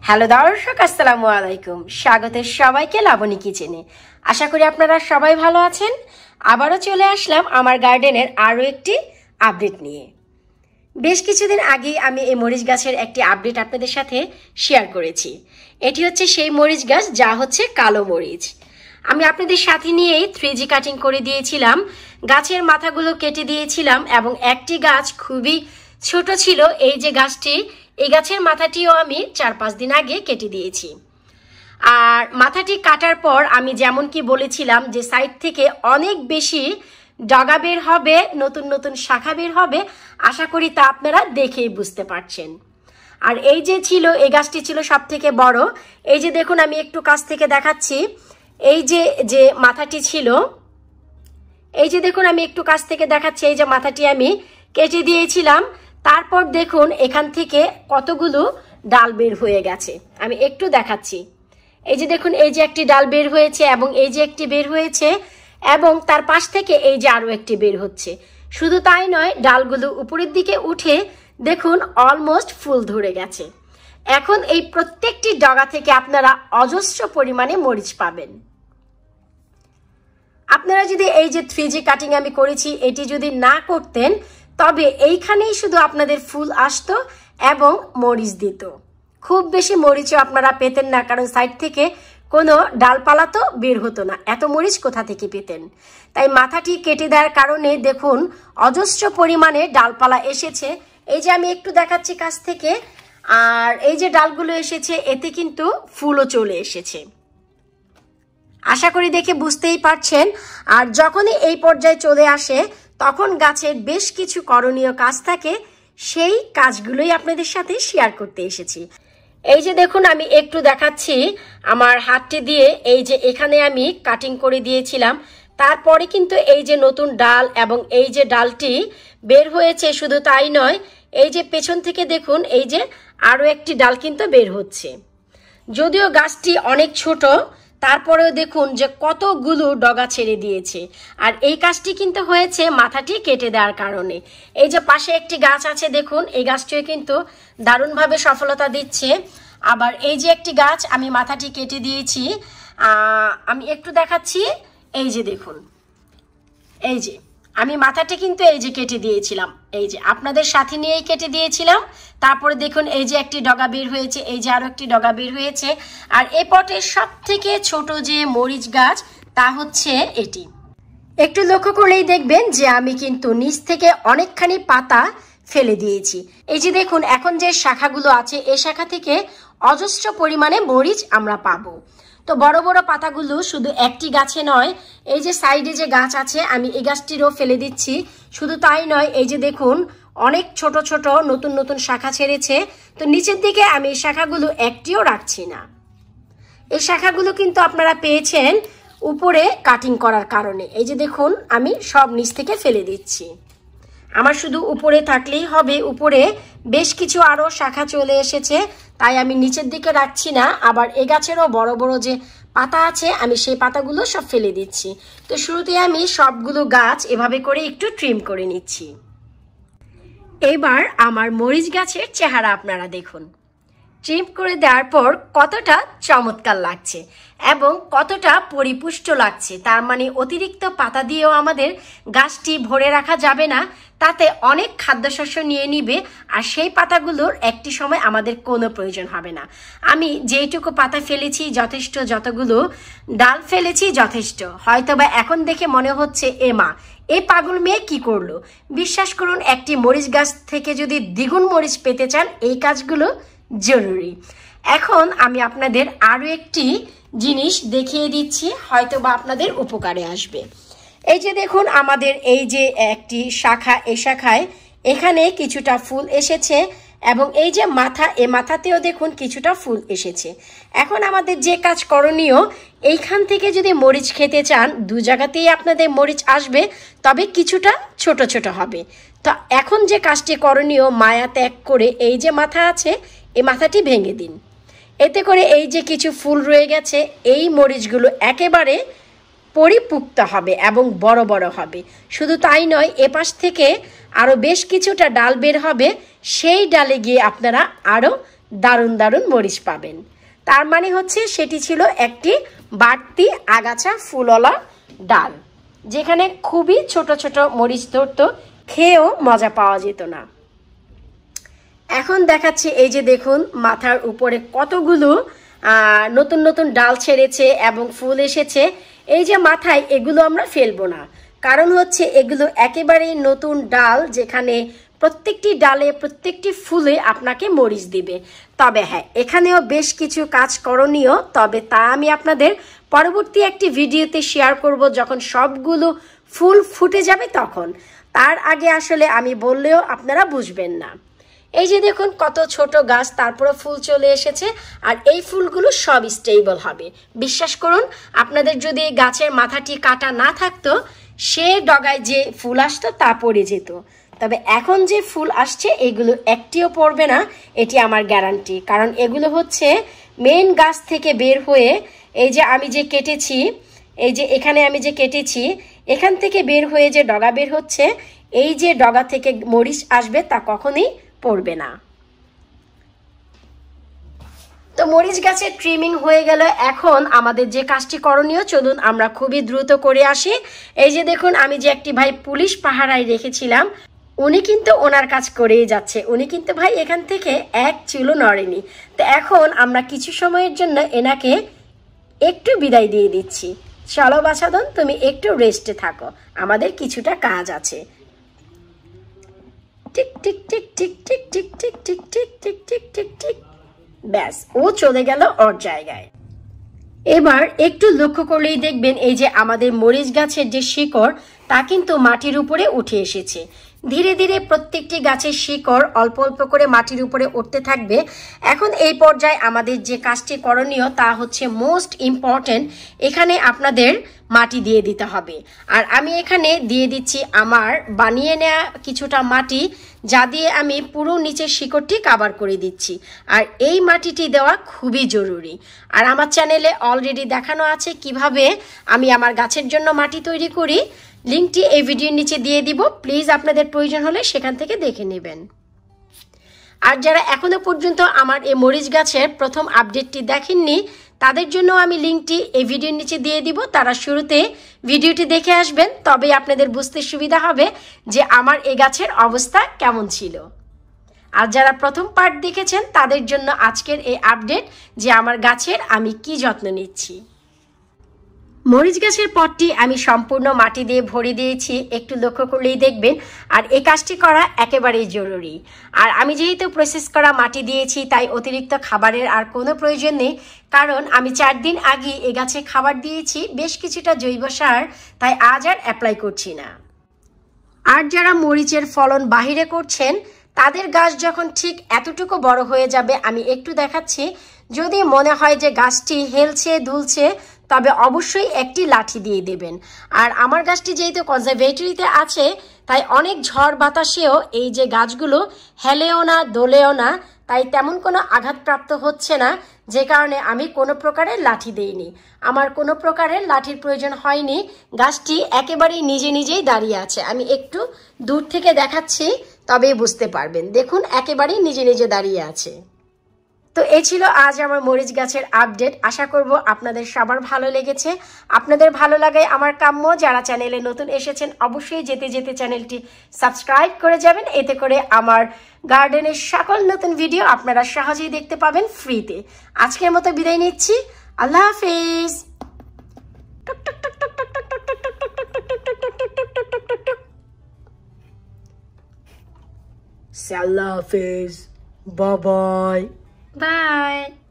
Hello দর্শক, আসসালামু আলাইকুম। স্বাগত সবাইকে লাবণী কিচেনে। আশা করি আপনারা সবাই ভালো আছেন। আবারও চলে আসলাম আমার গার্ডেনের আরও একটি আপডেট নিয়ে। বেশ কিছুদিন আগে আমি এই মরিচ গাছের একটি আপডেট আপনাদের সাথে শেয়ার করেছি। এটি হচ্ছে সেই মরিচ গাছ যা হচ্ছে কালো মরিচ। আমি আপনাদের সাথে নিয়েই 3G কাটিং করে দিয়েছিলাম, গাছের মাথাগুলো কেটে দিয়েছিলাম এবং একটি গাছ খুবই ছোট ছিল। এই যে গাছটি, এই গাছের মাথাটিও আমি 4-5 দিন আগে কেটে দিয়েছি। আর মাথাটি কাটার পর আমি যেমন কি বলেছিলাম যে সাইড থেকে অনেক বেশি ডগা বের হবে, নতুন নতুন শাখা বের হবে। আশা করি তা আপনারা দেখেই বুঝতে পারছেন। আর এই যে ছিল, এই গাছটি ছিল সব থেকে বড়। এই যে দেখুন, আমি একটু কাছ থেকে দেখাচ্ছি। এই যে মাথাটি ছিল, এই যে দেখুন, আমি একটু কাছ থেকে দেখাচ্ছি। এই যে মাথাটি আমি কেটে দিয়েছিলাম। তারপর দেখুন এখান থেকে কতগুলো ডাল বের হয়ে গেছে। আমি একটু দেখাচ্ছি। এই যে দেখুন, এই যে একটি ডাল বের হয়েছে এবং এই যে একটি বের হয়েছে এবং তার পাশ থেকে এই যে আরো একটি বের হচ্ছে। শুধু তাই নয়, ডালগুলো উপরের দিকে উঠে দেখুন অলমোস্ট ফুল ধরে গেছে। এখন এই প্রত্যেকটি ডগা থেকে আপনারা অজস্র পরিমাণে মরিচ পাবেন। আপনারা যদি এই যে 3G কাটিং আমি করেছি এটি যদি না করতেন, তবে এইখানেই শুধু আপনাদের ফুল আসতো এবং মরিচ দিত। খুব বেশি মরিচও আপনারা পেতেন না, কারণ সাইড থেকে কোনো ডালপালা তো বের হতো না। এত মরিচ কোথা থেকে পেতেন? তাই মাথাটি কেটে দেওয়ার কারণে দেখুন অজস্র পরিমাণে ডালপালা এসেছে। এই যে আমি একটু দেখাচ্ছি কাছ থেকে। আর এই যে ডালগুলো এসেছে, এতে কিন্তু ফুলও চলে এসেছে। আশা করি দেখে বুঝতেই পারছেন। আর যখনই এই পর্যায়ে চলে আসে তখন গাছের বেশ কিছু করণীয় কাজ থাকে, সেই কাজগুলোই আপনাদের সাথে শেয়ার করতে এসেছি। এই যে দেখুন, আমি একটু দেখাচ্ছি আমার হাতটি দিয়ে। এই যে এখানে আমি কাটিং করে দিয়েছিলাম, তারপরে কিন্তু এই যে নতুন ডাল এবং এই যে ডালটি বের হয়েছে। শুধু তাই নয়, এই যে পেছন থেকে দেখুন এই যে আরো একটি ডাল কিন্তু বের হচ্ছে। যদিও গাছটি অনেক ছোট, তারপরেও দেখুন যে কতগুলো ডগা ছেড়ে দিয়েছে। আর এই কাজটি কিন্তু হয়েছে মাথাটি কেটে দেওয়ার কারণে। এই যে পাশে একটি গাছ আছে দেখুন, এই গাছটিও কিন্তু দারুণভাবে সফলতা দিচ্ছে। আবার এই যে একটি গাছ আমি মাথাটি কেটে দিয়েছি, আমি একটু দেখাচ্ছি। এই যে দেখুন, এই যে আমি মাথাটি কিন্তু এই যে কেটে দিয়েছিলাম, এই যে আপনাদের সাথে নিয়েই কেটে দিয়েছিলাম। তারপরে দেখুন এই যে একটি ডগা বের হয়েছে, এই যে আরো একটি ডগা বের হয়েছে। আর এ পটে সব থেকে ছোট যে মরিচ গাছ তা হচ্ছে এটি। একটু লক্ষ্য করলেই দেখবেন যে আমি কিন্তু নিচ থেকে অনেকখানি পাতা ফেলে দিয়েছি। এই যে দেখুন, এখন যে শাখাগুলো আছে এই শাখা থেকে অজস্র পরিমাণে মরিচ আমরা পাবো। তো বড় বড় পাতাগুলো শুধু একটি গাছে নয়, এই যে সাইডে যে গাছ আছে আমি এই গাছটিরও ফেলে দিচ্ছি। শুধু তাই নয়, এই যে দেখুন অনেক ছোট ছোট নতুন নতুন শাখা ছেড়েছে। তো নিচের দিকে আমি এই শাখাগুলো একটিও রাখছি না। এই শাখাগুলো কিন্তু আপনারা পেয়েছেন উপরে কাটিং করার কারণে। এই যে দেখুন, আমি সব নিচ থেকে ফেলে দিচ্ছি। আমার শুধু উপরে থাকলেই হবে। উপরে বেশ কিছু আরো শাখা চলে এসেছে, তাই আমি নিচের দিকে রাখছি না। আবার এই গাছেরও বড় বড় যে পাতা আছে আমি সেই পাতাগুলো সব ফেলে দিচ্ছি। তো শুরুতে আমি সবগুলো গাছ এভাবে করে একটু ট্রিম করে নিচ্ছি। এবার আমার মরিচ গাছের চেহারা আপনারা দেখুন। ট্রিম করে দেওয়ার পর কতটা চমৎকার লাগছে এবং কতটা পরিপুষ্ট লাগছে। তার মানে অতিরিক্ত পাতা দিয়েও আমাদের গাছটি ভরে রাখা যাবে না, তাতে অনেক খাদ্যশস্য নিয়ে নিবে। আর সেই পাতাগুলোর একটি সময় আমাদের কোনো প্রয়োজন হবে না। আমি যেইটুকু পাতা ফেলেছি যথেষ্ট, যতগুলো ডাল ফেলেছি যথেষ্ট। হয়তোবা এখন দেখে মনে হচ্ছে এমা, এই পাগল মেয়ে কি করলো। বিশ্বাস করুন, একটি মরিচ গাছ থেকে যদি দ্বিগুণ মরিচ পেতে চান এই কাজগুলো জরুরি। এখন আমি আপনাদের আরো একটি জিনিস দেখিয়ে দিচ্ছি, হয়তোবা আপনাদের উপকারে আসবে। এই যে দেখুন, আমাদের এই যে একটি শাখা, এই শাখায় এখানে কিছুটা ফুল এসেছে এবং এই যে মাথা, এই মাথাতেও দেখুন কিছুটা ফুল এসেছে। এখন আমাদের যে কাজ করণীয়, এইখান থেকে যদি মরিচ খেতে চান দু জায়গাতেই আপনাদের মরিচ আসবে, তবে কিছুটা ছোট ছোট হবে। তো এখন যে কাজটি করণীয়, মায়া ত্যাগ করে এই যে মাথা আছে এই মাথাটি ভেঙে দিন। এতে করে এই যে কিছু ফুল রয়ে গেছে এই মরিচগুলো একেবারে পরিপুক্ত হবে এবং বড় বড় হবে। শুধু তাই নয়, এপাশ থেকে আরো বেশ কিছুটা ডাল বের হবে, সেই ডালে গিয়ে আপনারা আরো দারুণ দারুণ মরিচ পাবেন। তার মানে হচ্ছে সেটি ছিল একটি বাড়তি আগাছা ফুলওয়ালা ডাল, যেখানে খুবই ছোট ছোট মরিচ ধরতো, খেয়েও মজা পাওয়া যেত না। এখন দেখাচ্ছি এই যে দেখুন মাথার উপরে কতগুলো নতুন নতুন ডাল ছেড়েছে এবং ফুল এসেছে। এই যে মাথায় এগুলো আমরা ফেলবো না, কারণ হচ্ছে এগুলো একেবারেই নতুন ডাল, যেখানে প্রত্যেকটি ডালে প্রত্যেকটি ফুলে আপনাকে মরিচ দিবে। তবে হ্যাঁ, এখানেও বেশ কিছু কাজ করণীয়, তবে তা আমি আপনাদের পরবর্তী একটি ভিডিওতে শেয়ার করব, যখন সবগুলো ফুল ফুটে যাবে তখন। তার আগে আসলে আমি বললেও আপনারা বুঝবেন না। এই যে দেখুন কত ছোট গাছ, তারপরে ফুল চলে এসেছে, আর এই ফুলগুলো সব স্টেবল হবে। বিশ্বাস করুন, আপনাদের যদি এই গাছের মাথাটি কাটা না থাকতো, সে ডগায় যে ফুল আসতো তা পড়ে যেত। তবে এখন যে ফুল আসছে এগুলো একটিও পড়বে না, এটি আমার গ্যারান্টি। কারণ এগুলো হচ্ছে মেন গাছ থেকে বের হয়ে, এই যে আমি যে কেটেছি, এই যে এখানে আমি যে কেটেছি, এখান থেকে বের হয়ে যে ডগা বের হচ্ছে, এই যে ডগা থেকে মরিচ আসবে তা কখনোই পড়বে না। তো মরিচ গাছের ট্রিমিং হয়ে গেল। এখন আমাদের যে কাজটি করণীয়, চলুন আমরা খুবই দ্রুত করে আসি। এই যে দেখুন আমি যে একটি ভাই পুলিশ পাহারায় রেখেছিলাম, উনি কিন্তু ওনার কাজ করেই যাচ্ছে। উনি কিন্তু ভাই এখান থেকে এক চুলও নড়েনি। তো এখন আমরা কিছু সময়ের জন্য এনাকে একটু বিদায় দিয়ে দিচ্ছি। চলো বাছাধন, তুমি একটু রেস্টে থাকো, আমাদের কিছুটা কাজ আছে। Tick tick tick tick tick tick tick tick tick tick tick tick tick, ব্যাস, ও চলে গেল ওর জায়গায়। এবার একটু লক্ষ্য করলেই দেখবেন এই যে আমাদের মরিচ গাছের যে শিকড়, তা কিন্তু মাটির উপরে উঠে এসেছে। ধীরে ধীরে প্রত্যেকটি গাছের শিকড় অল্প অল্প করে মাটির উপরে উঠতে থাকবে। এখন এই পর্যায়ে আমাদের যে কাজটি করণীয় তা হচ্ছে মোস্ট ইম্পর্টেন্ট, এখানে আপনাদের মাটি দিয়ে দিতে হবে। আর আমি এখানে দিয়ে দিচ্ছি আমার বানিয়ে নেওয়া কিছুটা মাটি, যা দিয়ে আমি পুরো নিচের শিকড়টি কাভার করে দিচ্ছি। আর এই মাটিটি দেওয়া খুবই জরুরি। আর আমার চ্যানেলে অলরেডি দেখানো আছে কিভাবে আমি আমার গাছের জন্য মাটি তৈরি করি, লিঙ্কটি এই ভিডিওর নিচে দিয়ে দিব, প্লিজ আপনাদের প্রয়োজন হলে সেখান থেকে দেখে নেবেন। আর যারা এখনো পর্যন্ত আমার এই মরিচ গাছের প্রথম আপডেটটি দেখেননি, তাদের জন্য আমি লিঙ্কটি এই ভিডিওর নিচে দিয়ে দিব। তারা শুরুতে ভিডিওটি দেখে আসবেন, তবেই আপনাদের বুঝতে সুবিধা হবে যে আমার এই গাছের অবস্থা কেমন ছিল। আর যারা প্রথম পার্ট দেখেছেন তাদের জন্য আজকের এই আপডেট, যে আমার গাছের আমি কি যত্ন নিচ্ছি। মরিচ গাছের পটটি আমি সম্পূর্ণ মাটি দিয়ে ভরে দিয়েছি, একটু লক্ষ্য করলেই দেখবেন। আর এই কাজটি করা একেবারেই জরুরি। আর আমি যেহেতু প্রসেস করা মাটি দিয়েছি, তাই অতিরিক্ত খাবারের আর কোনো প্রয়োজন নেই, কারণ আমি 4 দিন আগে এই গাছে খাবার দিয়েছি বেশ কিছুটা জৈব সার, তাই আজ আর অ্যাপ্লাই করছি না। আর যারা মরিচের ফলন বাহিরে করছেন, তাদের গাছ যখন ঠিক এতটুকু বড় হয়ে যাবে, আমি একটু দেখাচ্ছি, যদি মনে হয় যে গাছটি হেলছে দুলছে, তবে অবশ্যই একটি লাঠি দিয়ে দেবেন। আর আমার গাছটি যেহেতু কনজারভেটরিতে আছে, তাই অনেক ঝড় বাতাসেও এই যে গাছগুলো হেলেও না দোলেও না, তাই তেমন কোনো আঘাতপ্রাপ্ত হচ্ছে না, যে কারণে আমি কোনো প্রকারের লাঠি দেইনি। আমার কোনো প্রকারের লাঠির প্রয়োজন হয়নি, গাছটি একেবারেই নিজে নিজেই দাঁড়িয়ে আছে। আমি একটু দূর থেকে দেখাচ্ছি, তবেই বুঝতে পারবেন। দেখুন একেবারেই নিজে নিজে দাঁড়িয়ে আছে। তো এই ছিল আজ আমার মরিচ গাছের আপডেট। আশা করব আপনাদের সবার ভালো লেগেছে। আপনাদের ভালো লাগায় আমার কাম্য। যারা চ্যানেলে নতুন এসেছেন অবশ্যই যেতে যেতে চ্যানেলটি সাবস্ক্রাইব করে যাবেন, এতে করে আমার গার্ডেনের সকল নতুন ভিডিও আপনারা সহজেই দেখতে পাবেন ফ্রিতে। আজকের মতো বিদায় নিচ্ছি, আল্লাহ হাফেজ। আল্লাহ হাফেজ, বাই বাই। Bye.